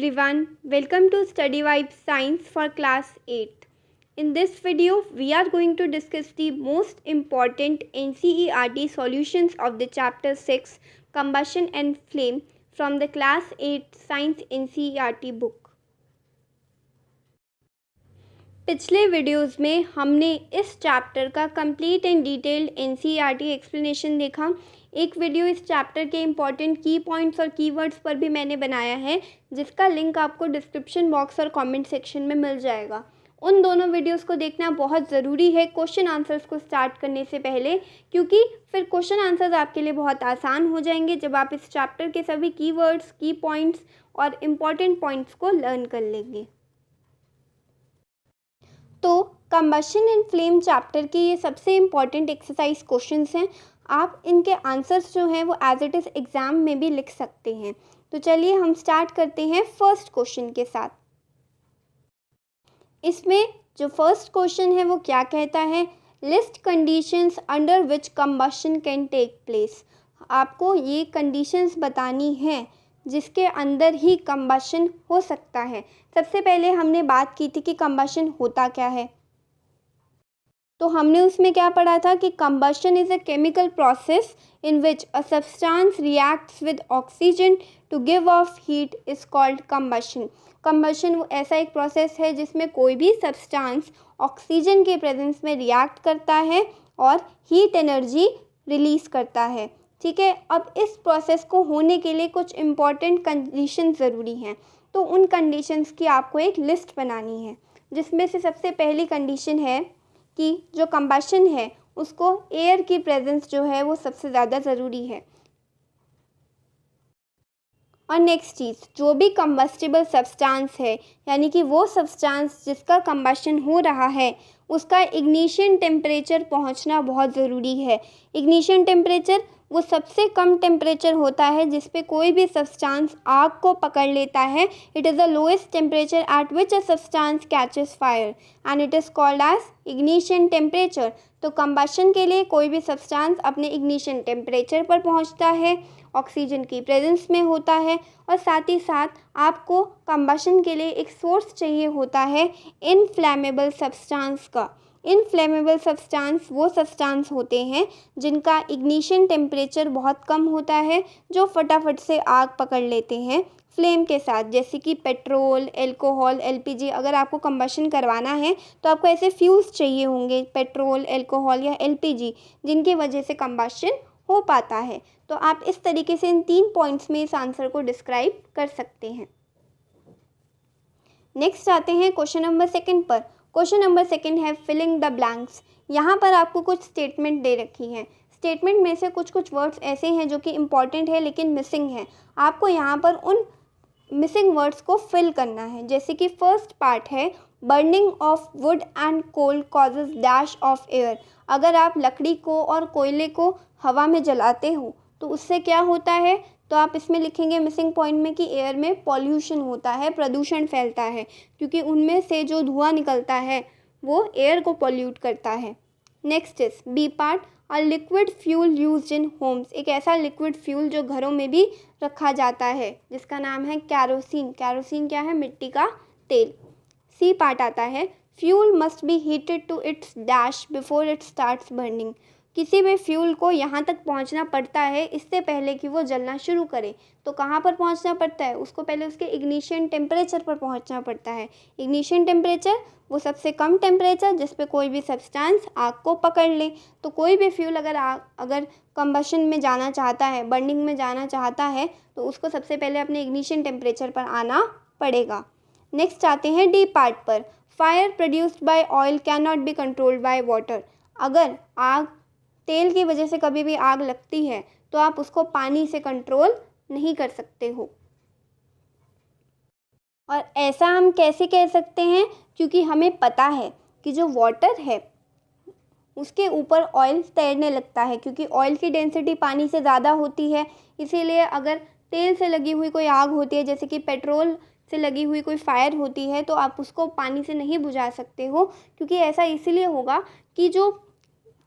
everyone, welcome to Study Vibe Science for class 8th. In this video, we are going to discuss the most important NCERT solutions of the chapter 6 Combustion and Flame from the class 8 Science NCERT book. पिछले videos में हमने इस chapter का complete and detailed NCERT explanation देखा। एक video इस chapter के important की पॉइंट्स और कीवर्ड्स पर भी मैंने बनाया है, जिसका लिंक आपको डिस्क्रिप्शन बॉक्स और कमेंट सेक्शन में मिल जाएगा। उन दोनों वीडियोस को देखना बहुत ज़रूरी है क्वेश्चन आंसर्स को स्टार्ट करने से पहले, क्योंकि फिर क्वेश्चन आंसर्स आपके लिए बहुत आसान हो जाएंगे जब आप इस चैप्टर के सभी कीवर्ड्स, की पॉइंट्स और इम्पॉर्टेंट पॉइंट्स को लर्न कर लेंगे। तो कंबशन एंड फ्लेम चैप्टर के ये सबसे इम्पॉर्टेंट एक्सरसाइज क्वेश्चंस हैं। आप इनके आंसर्स जो हैं वो एज इट इज़ एग्ज़ाम में भी लिख सकते हैं। तो चलिए हम स्टार्ट करते हैं फर्स्ट क्वेश्चन के साथ। इसमें जो फर्स्ट क्वेश्चन है वो क्या कहता है, list conditions under which combustion can take place. आपको ये कंडीशंस बतानी है जिसके अंदर ही कंबशन हो सकता है। सबसे पहले हमने बात की थी कि कंबशन होता क्या है, तो हमने उसमें क्या पढ़ा था कि combustion is a chemical process in which a substance reacts with oxygen to give off heat is called combustion. Combustion ऐसा एक प्रोसेस है जिसमें कोई भी सब्सटेंस ऑक्सीजन के प्रेजेंस में रिएक्ट करता है और हीट एनर्जी रिलीज़ करता है। ठीक है, अब इस प्रोसेस को होने के लिए कुछ इम्पॉर्टेंट कंडीशन ज़रूरी हैं। तो उन कंडीशंस की आपको एक लिस्ट बनानी है, जिसमें से सबसे पहली कंडीशन है कि जो कंबशन है उसको एयर की प्रेजेंस जो है वो सबसे ज़्यादा ज़रूरी है। और नेक्स्ट चीज़, जो भी कंबस्टिबल सब्सटेंस है, यानी कि वो सब्सटेंस जिसका कंबशन हो रहा है, उसका इग्निशन टेम्परेचर पहुंचना बहुत ज़रूरी है। इग्निशन टेम्परेचर वो सबसे कम टेम्परेचर होता है जिस पे कोई भी सब्सटेंस आग को पकड़ लेता है। It is the lowest temperature at which a substance catches fire and it is called as ignition temperature. तो कंबशन के लिए कोई भी सब्सटेंस अपने इग्निशन टेम्परेचर पर पहुंचता है, ऑक्सीजन की प्रेजेंस में होता है, और साथ ही साथ आपको कंबशन के लिए एक सोर्स चाहिए होता है इनफ्लेमेबल सब्सटेंस का। इनफ्लेमेबल सब्सटेंस वो सब्सटेंस होते हैं जिनका इग्निशन टेम्परेचर बहुत कम होता है, जो फटाफट से आग पकड़ लेते हैं फ्लेम के साथ, जैसे कि पेट्रोल, एल्कोहल, एलपीजी। अगर आपको कंबशन करवाना है तो आपको ऐसे फ्यूल्स चाहिए होंगे, पेट्रोल, एल्कोहल या एलपीजी, जिनकी वजह से कंबशन हो पाता है। तो आप इस तरीके से इन 3 पॉइंट्स में इस आंसर को डिस्क्राइब कर सकते हैं। नेक्स्ट आते हैं क्वेश्चन नंबर 2 पर। क्वेश्चन नंबर 2 है फिलिंग द ब्लैंक्स। यहाँ पर आपको कुछ स्टेटमेंट दे रखी हैं। स्टेटमेंट में से कुछ वर्ड्स ऐसे हैं जो कि इम्पॉर्टेंट है लेकिन मिसिंग हैं। आपको यहाँ पर उन मिसिंग वर्ड्स को फिल करना है। जैसे कि फर्स्ट पार्ट है, burning of wood and coal causes dash of air. अगर आप लकड़ी को और कोयले को हवा में जलाते हो तो उससे क्या होता है, तो आप इसमें लिखेंगे मिसिंग पॉइंट में कि एयर में पॉल्यूशन होता है, प्रदूषण फैलता है, क्योंकि उनमें से जो धुआं निकलता है वो एयर को पॉल्यूट करता है। Next is B part, a liquid fuel used in homes. एक ऐसा लिक्विड फ्यूल जो घरों में भी रखा जाता है, जिसका नाम है कैरोसिन। कैरोसिन क्या है, मिट्टी का तेल। सी पार्ट आता है, fuel must be heated to its dash before it starts burning. किसी भी फ्यूल को यहाँ तक पहुँचना पड़ता है इससे पहले कि वो जलना शुरू करे। तो कहाँ पर पहुँचना पड़ता है, उसको पहले उसके इग्निशन टेम्परेचर पर पहुँचना पड़ता है। इग्निशन टेम्परेचर वो सबसे कम टेम्परेचर जिस पे कोई भी सब्सटेंस आग को पकड़ ले। तो कोई भी फ्यूल अगर कंबशन में जाना चाहता है, बर्निंग में जाना चाहता है, तो उसको सबसे पहले अपने इग्निशन टेम्परेचर पर आना पड़ेगा। नेक्स्ट आते हैं डी पार्ट पर, fire produced by oil can not be controlled by water. अगर आग, तेल की वजह से कभी भी आग लगती है तो आप उसको पानी से कंट्रोल नहीं कर सकते हो। और ऐसा हम कैसे कह सकते हैं, क्योंकि हमें पता है कि जो वाटर है उसके ऊपर ऑयल तैरने लगता है, क्योंकि ऑयल की डेंसिटी पानी से ज़्यादा होती है। इसीलिए अगर तेल से लगी हुई कोई आग होती है, जैसे कि पेट्रोल से लगी हुई कोई फायर होती है, तो आप उसको पानी से नहीं बुझा सकते हो, क्योंकि ऐसा इसीलिए होगा कि जो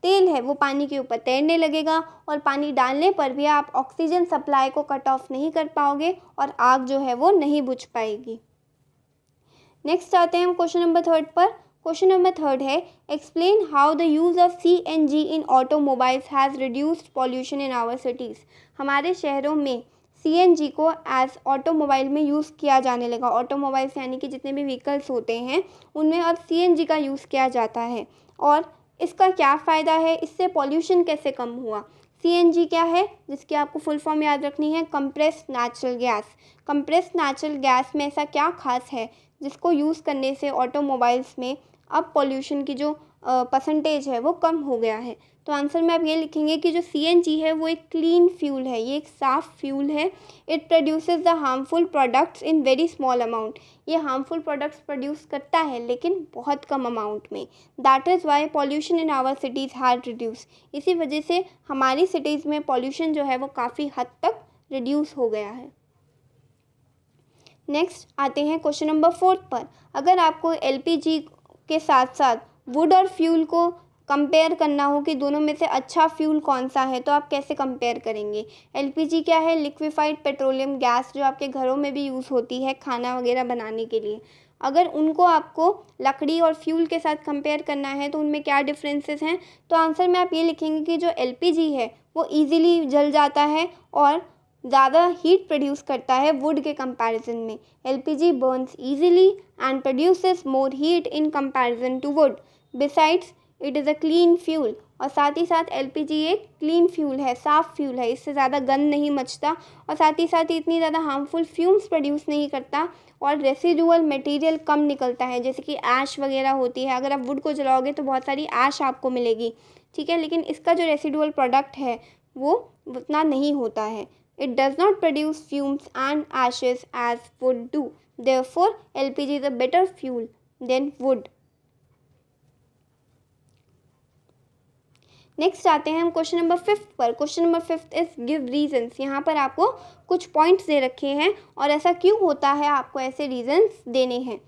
तेल है वो पानी के ऊपर तैरने लगेगा और पानी डालने पर भी आप ऑक्सीजन सप्लाई को कट ऑफ नहीं कर पाओगे और आग जो है वो नहीं बुझ पाएगी। नेक्स्ट आते हैं हम क्वेश्चन नंबर 3 पर। क्वेश्चन नंबर 3 है, explain how the use of CNG in automobiles has reduced pollution in our cities. हमारे शहरों में CNG को एज ऑटोमोबाइल में यूज़ किया जाने लगा। ऑटोमोबाइल्स यानी कि जितने भी व्हीकल्स होते हैं उनमें अब CNG का यूज़ किया जाता है। और इसका क्या फ़ायदा है, इससे पॉल्यूशन कैसे कम हुआ। CNG क्या है, जिसकी आपको फुल फॉर्म याद रखनी है, compressed natural gas. Compressed natural gas में ऐसा क्या खास है जिसको यूज़ करने से ऑटोमोबाइल्स में अब पॉल्यूशन की जो परसेंटेज है वो कम हो गया है। तो आंसर में आप ये लिखेंगे कि जो CNG है वो एक क्लीन फ्यूल है, ये एक साफ़ फ्यूल है। It produces the harmful products in very small amount. ये हार्मफुल प्रोडक्ट्स प्रोड्यूस करता है लेकिन बहुत कम अमाउंट में। That is why pollution in our cities had reduce. इसी वजह से हमारी सिटीज़ में पॉल्यूशन जो है वो काफ़ी हद तक रिड्यूस हो गया है। नेक्स्ट आते हैं क्वेश्चन नंबर 4 पर। अगर आपको LPG के साथ साथ वुड और फ्यूल को कंपेयर करना हो कि दोनों में से अच्छा फ्यूल कौन सा है, तो आप कैसे कंपेयर करेंगे। LPG क्या है, लिक्विफाइड पेट्रोलियम गैस, जो आपके घरों में भी यूज़ होती है खाना वगैरह बनाने के लिए। अगर उनको आपको लकड़ी और फ्यूल के साथ कंपेयर करना है तो उनमें क्या डिफरेंसेस हैं, तो आंसर में आप ये लिखेंगे कि जो LPG है वो ईज़िली जल जाता है और ज़्यादा हीट प्रोड्यूस करता है वुड के कंपैरिजन में। LPG burns easily and produces more heat in comparison to wood. Besides it is a clean fuel. और साथ ही साथ LPG एक क्लीन फ्यूल है, साफ़ फ्यूल है, इससे ज़्यादा गंद नहीं मचता और साथ ही साथ इतनी ज़्यादा हार्मफुल फ्यूम्स प्रोड्यूस नहीं करता और रेसिडुअल मटेरियल कम निकलता है, जैसे कि ऐश वगैरह होती है। अगर आप वुड को जलाओगे तो बहुत सारी ऐश आपको मिलेगी, ठीक है, लेकिन इसका जो रेसिडुअल प्रोडक्ट है वो उतना नहीं होता है। It does not produce fumes and ashes as wood do. Therefore, LPG is a better fuel than wood. Next आते हैं हम क्वेश्चन नंबर 5 पर। Question number 5 is give reasons. यहाँ पर आपको कुछ पॉइंट्स दे रखे हैं और ऐसा क्यों होता है, आपको ऐसे रीजंस देने हैं।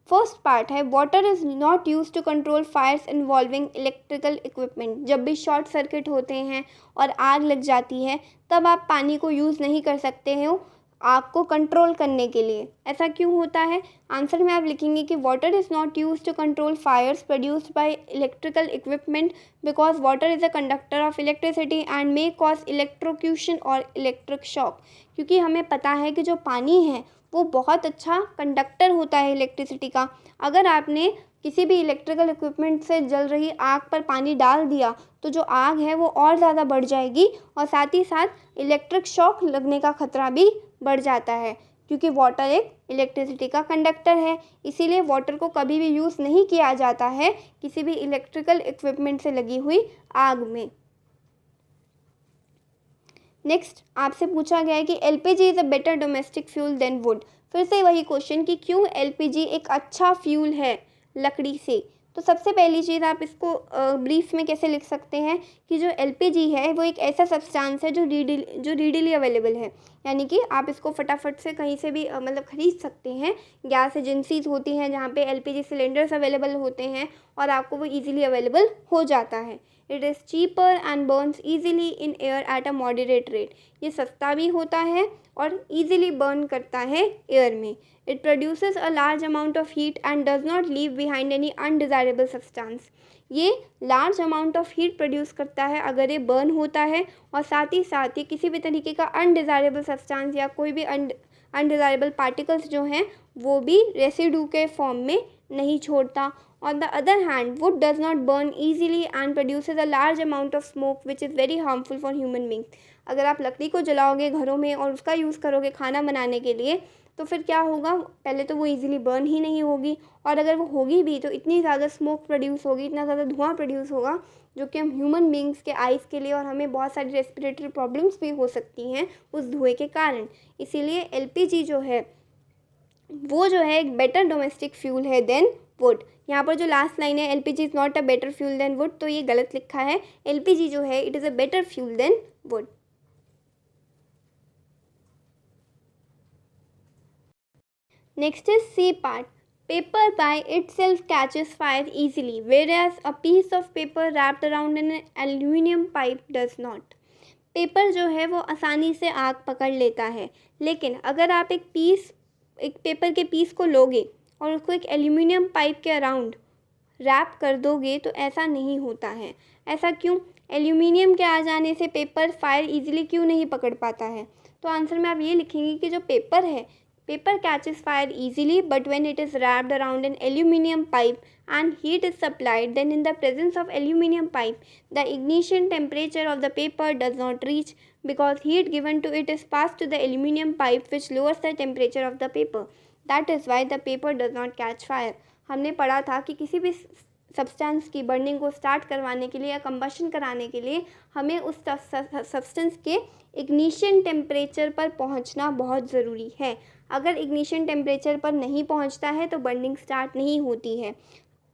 फर्स्ट पार्ट है, water is not use to control fires involving electrical equipment. जब भी शॉर्ट सर्किट होते हैं और आग लग जाती है तब आप पानी को यूज़ नहीं कर सकते हो आग को कंट्रोल करने के लिए। ऐसा क्यों होता है, आंसर में आप लिखेंगे कि water is not use to control fires produced by electrical equipment because water is a conductor of electricity and may cause electrocution और इलेक्ट्रिक शॉक। क्योंकि हमें पता है कि जो पानी है वो बहुत अच्छा कंडक्टर होता है इलेक्ट्रिसिटी का। अगर आपने किसी भी इलेक्ट्रिकल इक्विपमेंट से जल रही आग पर पानी डाल दिया तो जो आग है वो और ज़्यादा बढ़ जाएगी और साथ ही साथ इलेक्ट्रिक शॉक लगने का खतरा भी बढ़ जाता है, क्योंकि वाटर एक इलेक्ट्रिसिटी का कंडक्टर है। इसीलिए वाटर को कभी भी यूज़ नहीं किया जाता है किसी भी इलेक्ट्रिकल इक्विपमेंट से लगी हुई आग में। नेक्स्ट आपसे पूछा गया है कि LPG is a better domestic fuel than wood. फिर से वही क्वेश्चन कि क्यों LPG एक अच्छा फ्यूल है लकड़ी से। तो सबसे पहली चीज़ आप इसको ब्रीफ में कैसे लिख सकते हैं कि जो LPG है वो एक ऐसा सब्सटेंस है जो रीडिली अवेलेबल है, यानी कि आप इसको फटाफट से कहीं से भी मतलब ख़रीद सकते हैं। गैस एजेंसीज होती हैं जहाँ पे LPG सिलेंडर्स अवेलेबल होते हैं और आपको वो ईजिली अवेलेबल हो जाता है। It is cheaper and Burns easily in air at a moderate rate. ये सस्ता भी होता है और ईजिली बर्न करता है एयर में। It produces a large amount of heat and does not leave behind any undesirable substance. ये large amount of heat produce करता है अगर ये बर्न होता है और साथ ही किसी भी तरीके का अनडिज़ायरेबल सब्सटेंस या कोई भी अनडिज़ायरेबल पार्टिकल्स जो हैं वो भी रेसिड्यू के फॉर्म में नहीं छोड़ता। On the other hand, wood does not burn easily and produces a large amount of smoke which is very harmful for human beings. अगर आप लकड़ी को जलाओगे घरों में और उसका यूज़ करोगे खाना बनाने के लिए तो फिर क्या होगा, पहले तो वो इजीली बर्न ही नहीं होगी और अगर वो होगी भी तो इतनी ज़्यादा स्मोक प्रोड्यूस होगी, इतना ज़्यादा धुआं प्रोड्यूस होगा जो कि हम ह्यूमन बींग्स के आइज़ के लिए और हमें बहुत सारी रेस्पिरेटरी प्रॉब्लम्स भी हो सकती हैं उस धुएँ के कारण। इसीलिए LPG जो है वो जो है एक बेटर डोमेस्टिक फ्यूल है देन वुड। यहाँ पर जो लास्ट लाइन है LPG is not a better fuel than wood, तो ये गलत लिखा है। LPG जो है it is a better fuel than wood. Next is C part. Paper by itself catches fire easily, whereas a piece of paper wrapped around an aluminum pipe does not. Paper जो है वो आसानी से आग पकड़ लेता है, लेकिन अगर आप एक पेपर के पीस को लोगे और उसको एक एल्यूमिनियम पाइप के अराउंड रैप कर दोगे तो ऐसा नहीं होता है। ऐसा क्यों? एल्यूमिनियम के आ जाने से पेपर फायर इजीली क्यों नहीं पकड़ पाता है? तो आंसर में आप ये लिखेंगे कि जो पेपर है, paper catches fire easily, but when it is wrapped around an aluminum pipe and heat is supplied, then in the presence of aluminum pipe, the ignition temperature of the paper does not reach, because heat given to it is passed to the aluminum pipe, which lowers the temperature of the paper. That is why the paper does not catch fire. हमने पढ़ा था कि किसी भी substance की burning को start करवाने के लिए या कंबशन कराने के लिए हमें उस सब्सटेंस के इग्निशन टेम्परेचर पर पहुंचना बहुत ज़रूरी है। अगर इग्निशन टेम्परेचर पर नहीं पहुंचता है तो बर्निंग स्टार्ट नहीं होती है।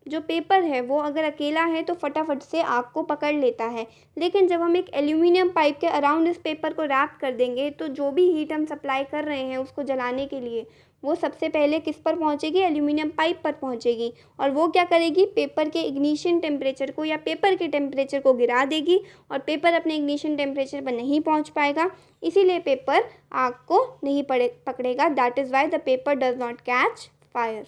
जो पेपर है वो अगर अकेला है तो फटाफट से आग को पकड़ लेता है, लेकिन जब हम एक एल्यूमिनियम पाइप के अराउंड इस पेपर को रैप कर देंगे तो जो भी हीट हम सप्लाई कर रहे हैं उसको जलाने के लिए, वो सबसे पहले किस पर पहुंचेगी? एल्यूमिनियम पाइप पर पहुंचेगी। और वो क्या करेगी? पेपर के इग्निशन टेम्परेचर को या पेपर के टेम्परेचर को गिरा देगी और पेपर अपने इग्निशन टेम्परेचर पर नहीं पहुंच पाएगा, इसीलिए पेपर आग को नहीं पकड़ेगा। That is why the paper does not catch fire.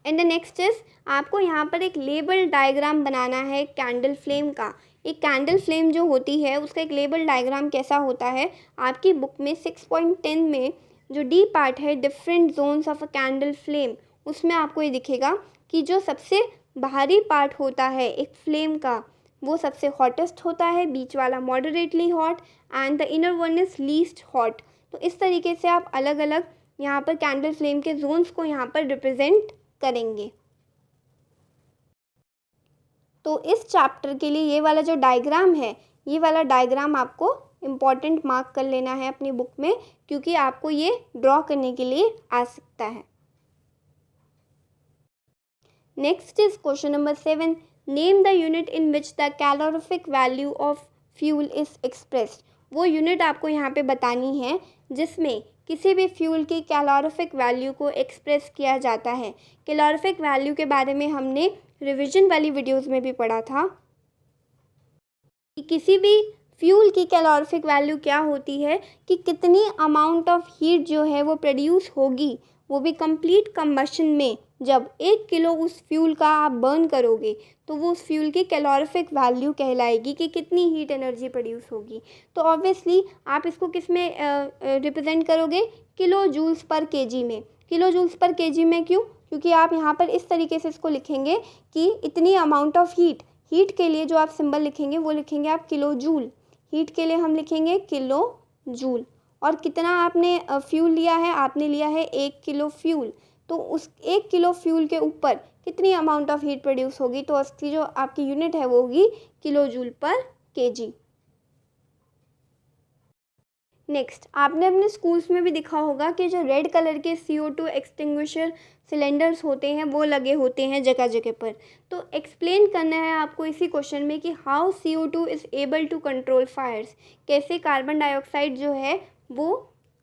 And the next is, आपको यहाँ पर एक लेबल डायग्राम बनाना है कैंडल फ्लेम का। एक कैंडल फ्लेम जो होती है उसका एक लेबल डायग्राम कैसा होता है? आपकी बुक में 6.10 में जो डी पार्ट है, different zones of a candle flame, उसमें आपको ये दिखेगा कि जो सबसे बाहरी पार्ट होता है एक फ्लेम का वो सबसे हॉटेस्ट होता है, बीच वाला moderately hot and the inner one is least hot. तो इस तरीके से आप अलग अलग यहाँ पर कैंडल फ्लेम के जोन्स को यहाँ पर रिप्रेजेंट करेंगे। तो इस चैप्टर के लिए ये वाला जो डायग्राम है, ये वाला डायग्राम आपको इम्पॉर्टेंट मार्क कर लेना है अपनी बुक में, क्योंकि आपको ये ड्रॉ करने के लिए आ सकता है। Next is question number 7, name the unit in which the calorific value of fuel is expressed. वो यूनिट आपको यहाँ पे बतानी है जिसमें किसी भी फ्यूल की कैलोरिफिक वैल्यू को एक्सप्रेस किया जाता है। कैलोरिफिक वैल्यू के बारे में हमने रिवीजन वाली वीडियोस में भी पढ़ा था कि किसी भी फ्यूल की कैलोरिफिक वैल्यू क्या होती है, कि कितनी अमाउंट ऑफ हीट जो है वो प्रोड्यूस होगी, वो भी कंप्लीट कंबशन में। जब 1 किलो उस फ्यूल का आप बर्न करोगे तो वो उस फ्यूल की कैलोरिफिक वैल्यू कहलाएगी कि कितनी हीट एनर्जी प्रोड्यूस होगी। तो ऑब्वियसली आप इसको किस में रिप्रेजेंट करोगे? किलो जूल्स पर केजी में। किलो जूल्स पर केजी में क्यों? क्योंकि आप यहाँ पर इस तरीके से इसको लिखेंगे कि इतनी अमाउंट ऑफ हीट के लिए जो आप सिंबल लिखेंगे वो लिखेंगे आप किलो जूल। हीट के लिए हम लिखेंगे किलो जूल। और कितना आपने फ्यूल लिया है? आपने लिया है 1 किलो फ्यूल। तो उस 1 किलो फ्यूल के ऊपर कितनी अमाउंट ऑफ हीट प्रोड्यूस होगी? तो उसकी जो आपकी यूनिट है वो होगी किलो जूल पर केजी। नेक्स्ट, आपने अपने स्कूल्स में भी देखा होगा कि जो रेड कलर के CO2 एक्सटिंग्विशर सिलेंडर्स होते हैं वो लगे होते हैं जगह जगह पर। तो एक्सप्लेन करना है आपको इसी क्वेश्चन में कि how CO2 is able to control fires. कैसे कार्बन डाइऑक्साइड जो है वो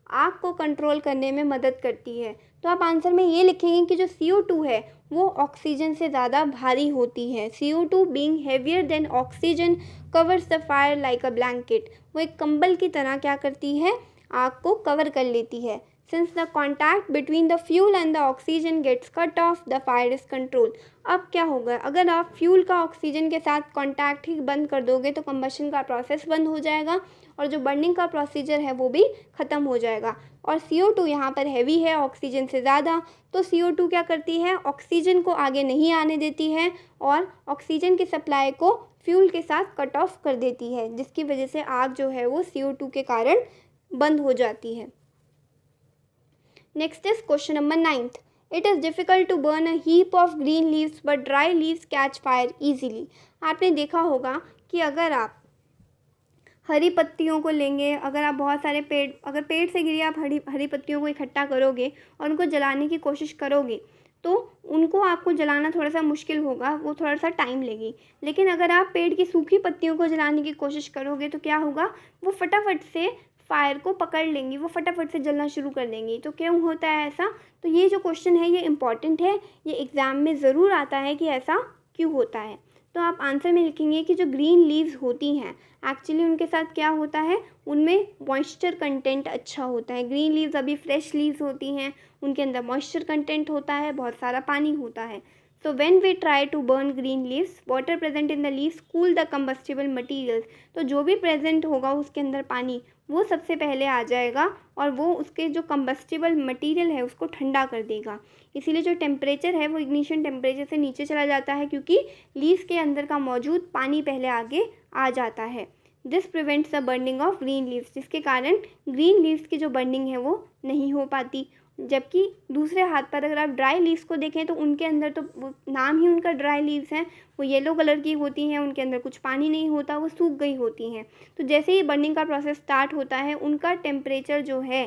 आग को कंट्रोल करने में मदद करती है। तो आप आंसर में ये लिखेंगे कि जो CO2 है वो ऑक्सीजन से ज़्यादा भारी होती है। CO2 being heavier than oxygen covers the fire like a blanket. वो एक कंबल की तरह क्या करती है? आग को कवर कर लेती है। Since the contact between the fuel and the oxygen gets cut off, the fire is control. अब क्या होगा? अगर आप फ्यूल का ऑक्सीजन के साथ कॉन्टैक्ट ही बंद कर दोगे तो कंबशन का प्रोसेस बंद हो जाएगा और जो बर्निंग का प्रोसीजर है वो भी ख़त्म हो जाएगा। और CO2 यहाँ पर हैवी है ऑक्सीजन से ज़्यादा, तो CO2 क्या करती है? ऑक्सीजन को आगे नहीं आने देती है और ऑक्सीजन की सप्लाई को फ्यूल के साथ कट ऑफ कर देती है, जिसकी वजह से आग जो है वो CO2 के कारण बंद हो जाती है। Next is question number 9th, it is difficult to burn a heap of green leaves but dry leaves catch fire easily. आपने देखा होगा कि अगर आप हरी पत्तियों को लेंगे, अगर आप बहुत सारे अगर पेड़ से गिरी आप हरी पत्तियों को इकट्ठा करोगे और उनको जलाने की कोशिश करोगे तो उनको आपको जलाना थोड़ा सा मुश्किल होगा, वो थोड़ा सा टाइम लेगी। लेकिन अगर आप पेड़ की सूखी पत्तियों को जलाने की कोशिश करोगे तो क्या होगा? वो फटाफट से फायर को पकड़ लेंगी, वो फटाफट से जलना शुरू कर देंगी। तो क्यों होता है ऐसा? तो ये जो क्वेश्चन है ये इम्पॉर्टेंट है, ये एग्ज़ाम में ज़रूर आता है कि ऐसा क्यों होता है। तो आप आंसर में लिखेंगे कि जो ग्रीन लीव्स होती हैं एक्चुअली उनके साथ क्या होता है, उनमें मॉइस्चर कंटेंट अच्छा होता है। ग्रीन लीव्स अभी फ्रेश लीव्स होती हैं, उनके अंदर मॉइस्चर कंटेंट होता है, बहुत सारा पानी होता है। So when we try to burn green leaves, water present in the leaves cool the combustible materials। तो जो भी प्रेजेंट होगा उसके अंदर पानी, वो सबसे पहले आ जाएगा और वो उसके जो कंबस्टिबल मटेरियल है उसको ठंडा कर देगा। इसीलिए जो टेम्परेचर है वो इग्निशन टेम्परेचर से नीचे चला जाता है, क्योंकि लीव्स के अंदर का मौजूद पानी पहले आगे आ जाता है। This prevents the burning of green leaves, जिसके कारण ग्रीन लीव्स की जो बर्निंग है वो नहीं हो पाती। जबकि दूसरे हाथ पर अगर आप ड्राई लीव्स को देखें तो उनके अंदर तो वो नाम ही उनका ड्राई लीव्स हैं, वो येलो कलर की होती हैं, उनके अंदर कुछ पानी नहीं होता, वो सूख गई होती हैं। तो जैसे ही बर्निंग का प्रोसेस स्टार्ट होता है उनका टेम्परेचर जो है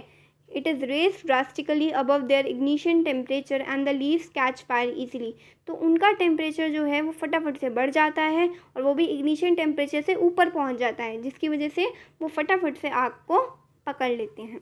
it is raise drastically above their ignition temperature and the leaves catch fire easily. तो उनका टेम्परेचर जो है वो फटाफट से बढ़ जाता है और वो भी इग्निशन टेम्परेचर से ऊपर पहुंच जाता है, जिसकी वजह से वो फटाफट से आग को पकड़ लेते हैं।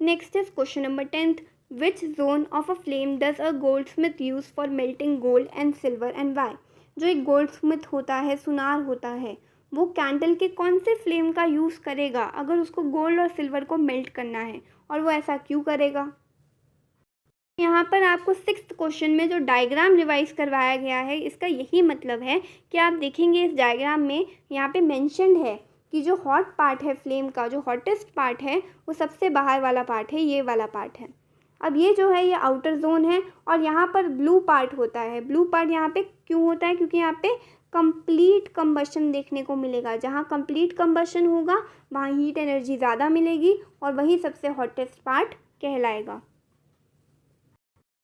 Next is question number 10th. Which zone of a flame does a goldsmith use for melting gold and silver and why? जो एक गोल्डस्मिथ होता है, सुनार होता है, वो कैंडल के कौन से फ्लेम का यूज़ करेगा अगर उसको गोल्ड और सिल्वर को मेल्ट करना है, और वो ऐसा क्यों करेगा? यहाँ पर आपको 6th क्वेश्चन में जो डायग्राम रिवाइज करवाया गया है इसका यही मतलब है कि आप देखेंगे इस डायग्राम में यहाँ पे मेंशन्ड है कि जो हॉट पार्ट है फ्लेम का, जो हॉटेस्ट पार्ट है वो सबसे बाहर वाला पार्ट है, ये वाला पार्ट है। अब ये जो है ये आउटर जोन है और यहाँ पर ब्लू पार्ट होता है। ब्लू पार्ट यहाँ पे क्यों होता है? क्योंकि यहाँ पे कंप्लीट कंबशन देखने को मिलेगा। जहाँ कंप्लीट कंबशन होगा वहाँ हीट एनर्जी ज़्यादा मिलेगी और वही सबसे हॉटेस्ट पार्ट कहलाएगा।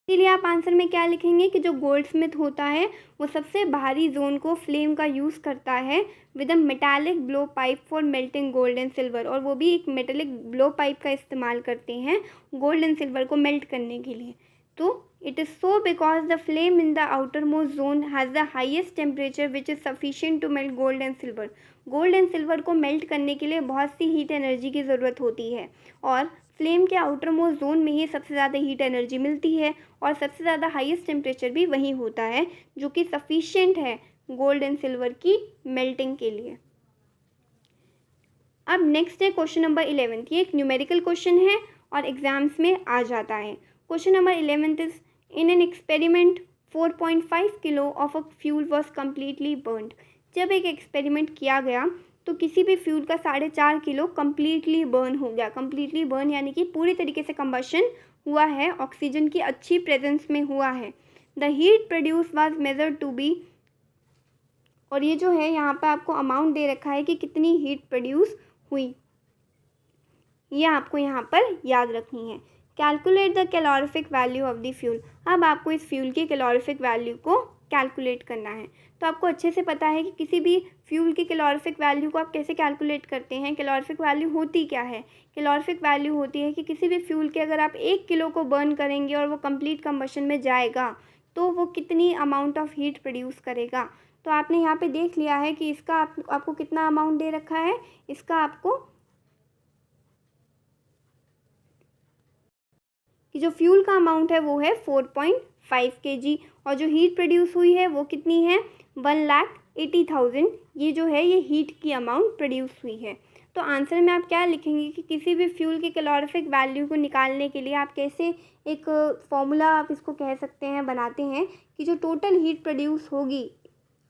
इसीलिए आप आंसर में क्या लिखेंगे कि जो गोल्डस्मिथ होता है वो सबसे बाहरी जोन को फ्लेम का यूज़ करता है with a metallic blow pipe for melting gold and silver, और वो भी एक मेटालिक ब्लो पाइप का इस्तेमाल करते हैं गोल्ड एंड सिल्वर को मेल्ट करने के लिए। तो it is so because the flame in the outer most zone has the highest temperature which is sufficient to melt gold and silver. Gold and silver को मेल्ट करने के लिए बहुत सी हीट एनर्जी की ज़रूरत होती है और फ्लेम के आउटर मोस्ट जोन में ही सबसे ज़्यादा हीट एनर्जी मिलती है और सबसे ज़्यादा हाईएस्ट टेम्परेचर भी वही होता है जो कि सफिशिएंट है गोल्ड एंड सिल्वर की मेल्टिंग के लिए। अब नेक्स्ट है क्वेश्चन नंबर 11th। ये एक न्यूमेरिकल क्वेश्चन है और एग्जाम्स में आ जाता है। Question number 11th is in an experiment 4.5 kilo of a fuel was completely burned. जब एक एक्सपेरिमेंट किया गया तो किसी भी फ्यूल का 4.5 किलो कम्प्लीटली बर्न हो गया। कम्प्लीटली बर्न यानी कि पूरी तरीके से कंबशन हुआ है, ऑक्सीजन की अच्छी प्रेजेंस में हुआ है। The heat produce was measured to be, और ये जो है यहाँ पर आपको अमाउंट दे रखा है कि कितनी हीट प्रोड्यूस हुई, ये आपको यहाँ पर याद रखनी है। Calculate the calorific value of the fuel. अब आपको इस फ्यूल की कैलोरीफिक वैल्यू को कैलकुलेट करना है। तो आपको अच्छे से पता है कि किसी भी फ्यूल की कैलोरीफिक वैल्यू को आप कैसे कैलकुलेट करते हैं। कैलोरीफिक वैल्यू होती क्या है? कैलोरीफिक वैल्यू होती है कि किसी भी फ्यूल के अगर आप 1 किलो को बर्न करेंगे और वो कंप्लीट कंबशन में जाएगा तो वो कितनी अमाउंट ऑफ हीट प्रोड्यूस करेगा। तो आपने यहाँ पे देख लिया है कि इसका आपको कितना अमाउंट दे रखा है। इसका आपको कि जो फ्यूल का अमाउंट है वो है 4.5 kg और जो हीट प्रोड्यूस हुई है वो कितनी है 1,80,000। ये जो है ये हीट की अमाउंट प्रोड्यूस हुई है। तो आंसर में आप क्या लिखेंगे कि किसी भी फ्यूल की कैलोरीफिक वैल्यू को निकालने के लिए आप कैसे एक फॉर्मूला आप इसको कह सकते हैं बनाते हैं कि जो टोटल हीट प्रोड्यूस होगी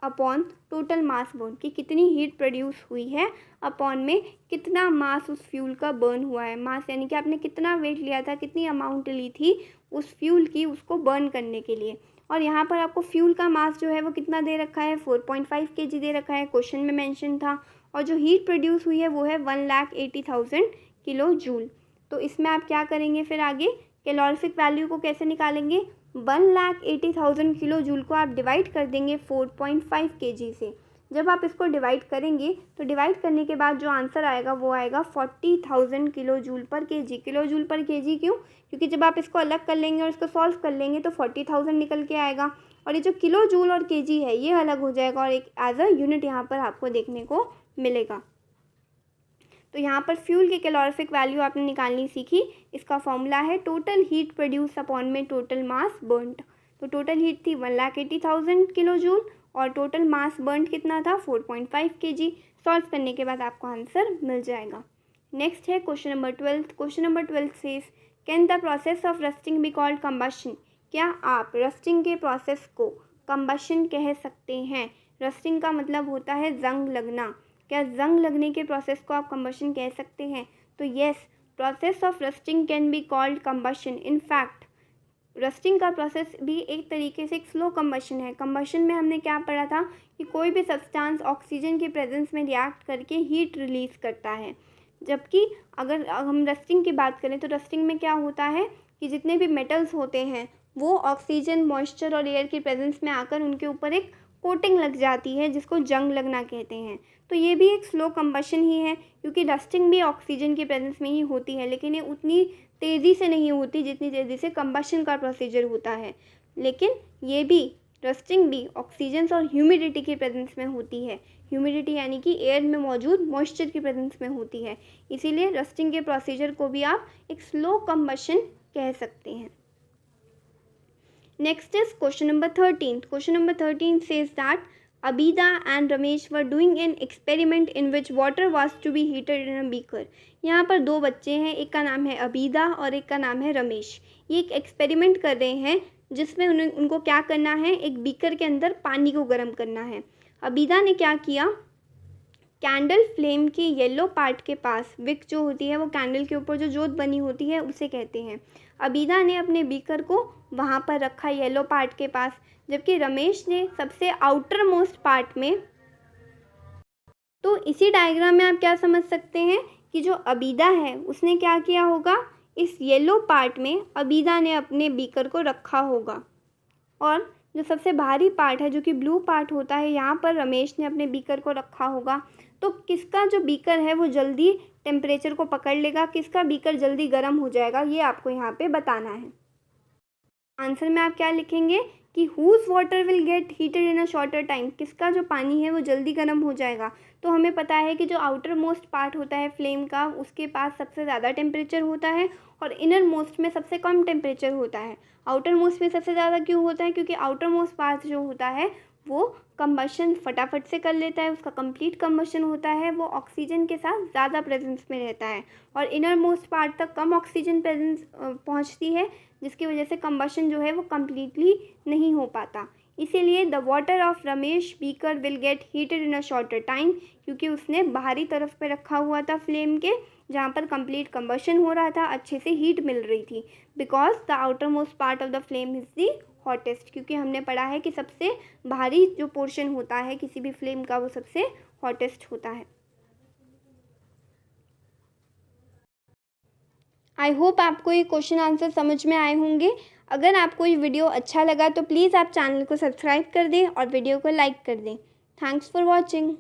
अपॉन टोटल मास बर्न, कि कितनी हीट प्रोड्यूस हुई है अपॉन में कितना मास उस फ्यूल का बर्न हुआ है। मास यानी कि आपने कितना वेट लिया था, कितनी अमाउंट ली थी उस फ्यूल की उसको बर्न करने के लिए। और यहाँ पर आपको फ्यूल का मास जो है वो कितना दे रखा है 4.5 kg दे रखा है, क्वेश्चन में मेंशन था। और जो हीट प्रोड्यूस हुई है वो है 1,80,000 किलो जूल। तो इसमें आप क्या करेंगे फिर आगे कैलोरीफिक वैल्यू को कैसे निकालेंगे। 1,80,000 किलो जूल को आप डिवाइड कर देंगे 4.5 kg से। जब आप इसको डिवाइड करेंगे तो डिवाइड करने के बाद जो आंसर आएगा वो आएगा 40,000 किलो जूल पर केजी। किलो जूल पर केजी क्यों? क्योंकि जब आप इसको अलग कर लेंगे और इसको सॉल्व कर लेंगे तो 40,000 निकल के आएगा और ये जो किलो जूल और केजी है ये अलग हो जाएगा और एक एज अ यूनिट यहाँ पर आपको देखने को मिलेगा। तो यहाँ पर फ्यूल की कैलोरीफिक वैल्यू आपने निकालनी सीखी। इसका फॉर्मूला है टोटल हीट प्रोड्यूस अपॉन में टोटल मास बर्नड। तो टोटल हीट थी 1,80,000 किलो जूल और टोटल मास बर्नड कितना था 4.5 kg। सॉल्व करने के बाद आपको आंसर मिल जाएगा। नेक्स्ट है question number 12। Question number 12 says can the process of rusting be called combustion. क्या आप रस्टिंग के प्रोसेस को कंबशन कह सकते हैं। रस्टिंग का मतलब होता है जंग लगना। क्या जंग लगने के प्रोसेस को आप कंबशन कह सकते हैं। तो yes, process of rusting can be called combustion. In fact rusting का प्रोसेस भी एक तरीके से एक स्लो कंबशन है। कंबशन में हमने क्या पढ़ा था कि कोई भी सब्सटेंस ऑक्सीजन के प्रेजेंस में रिएक्ट करके हीट रिलीज करता है। जबकि अगर हम रस्टिंग की बात करें तो रस्टिंग में क्या होता है कि जितने भी मेटल्स होते हैं वो ऑक्सीजन, मॉइस्चर और एयर के प्रेजेंस में आकर उनके ऊपर एक कोटिंग लग जाती है जिसको जंग लगना कहते हैं। तो ये भी एक स्लो कंबशन ही है क्योंकि रस्टिंग भी ऑक्सीजन के प्रेजेंस में ही होती है, लेकिन ये उतनी तेज़ी से नहीं होती जितनी तेज़ी से कंबशन का प्रोसीजर होता है। लेकिन ये भी रस्टिंग भी ऑक्सीजन और ह्यूमिडिटी के प्रेजेंस में होती है। ह्यूमिडिटी यानी कि एयर में मौजूद मॉइस्चर के प्रेजेंस में होती है। इसीलिए रस्टिंग के प्रोसीजर को भी आप एक स्लो कंबशन कह सकते हैं। Next is question number 13. Question number 13 says that Abida and Ramesh were doing an experiment in which water was to be heated in a beaker. यहाँ पर दो बच्चे हैं, एक का नाम है अबीदा और एक का नाम है रमेश। ये एक एक्सपेरिमेंट कर रहे हैं जिसमें उनको क्या करना है, एक बीकर के अंदर पानी को गर्म करना है। अबीदा ने क्या किया, कैंडल फ्लेम के येलो पार्ट के पास, विक जो होती है वो कैंडल के ऊपर जो जोत बनी होती है उसे कहते हैं। अबीदा ने अपने बीकर को वहाँ पर रखा येलो पार्ट के पास, जबकि रमेश ने सबसे आउटर मोस्ट पार्ट में। तो इसी डायग्राम में आप क्या समझ सकते हैं कि जो अबीदा है उसने क्या किया होगा, इस येलो पार्ट में अबीदा ने अपने बीकर को रखा होगा और जो सबसे भारी पार्ट है जो कि ब्लू पार्ट होता है यहाँ पर रमेश ने अपने बीकर को रखा होगा। तो किसका जो बीकर है वो जल्दी टेम्परेचर को पकड़ लेगा, किसका बीकर जल्दी गर्म हो जाएगा, ये आपको यहाँ पे बताना है। आंसर में आप क्या लिखेंगे कि whose water will get heated in a shorter time. किसका जो पानी है वो जल्दी गर्म हो जाएगा। तो हमें पता है कि जो आउटर मोस्ट पार्ट होता है फ्लेम का उसके पास सबसे ज़्यादा टेम्परेचर होता है और इनर मोस्ट में सबसे कम टेम्परेचर होता है। आउटर मोस्ट में सबसे ज़्यादा क्यों होता है, क्योंकि आउटर मोस्ट पार्ट जो होता है वो कंबशन फटाफट से कर लेता है, उसका कंप्लीट कंबशन होता है, वो ऑक्सीजन के साथ ज़्यादा प्रेजेंस में रहता है और इनर मोस्ट पार्ट तक कम ऑक्सीजन प्रेजेंस पहुंचती है, जिसकी वजह से कंबशन जो है वो कम्प्लीटली नहीं हो पाता। इसीलिए the water of Ramesh beaker will get heated in a shorter time, क्योंकि उसने बाहरी तरफ पे रखा हुआ था फ्लेम के जहाँ पर कंप्लीट कंबशन हो रहा था, अच्छे से हीट मिल रही थी। Because the outer most part of the flame is the hottest, क्योंकि हमने पढ़ा है कि सबसे भारी जो पोर्शन होता है किसी भी फ्लेम का वो सबसे हॉटेस्ट होता है। आई होप आपको ये क्वेश्चन आंसर समझ में आए होंगे। अगर आपको ये वीडियो अच्छा लगा तो प्लीज़ आप चैनल को सब्सक्राइब कर दें और वीडियो को लाइक कर दें। Thanks for watching.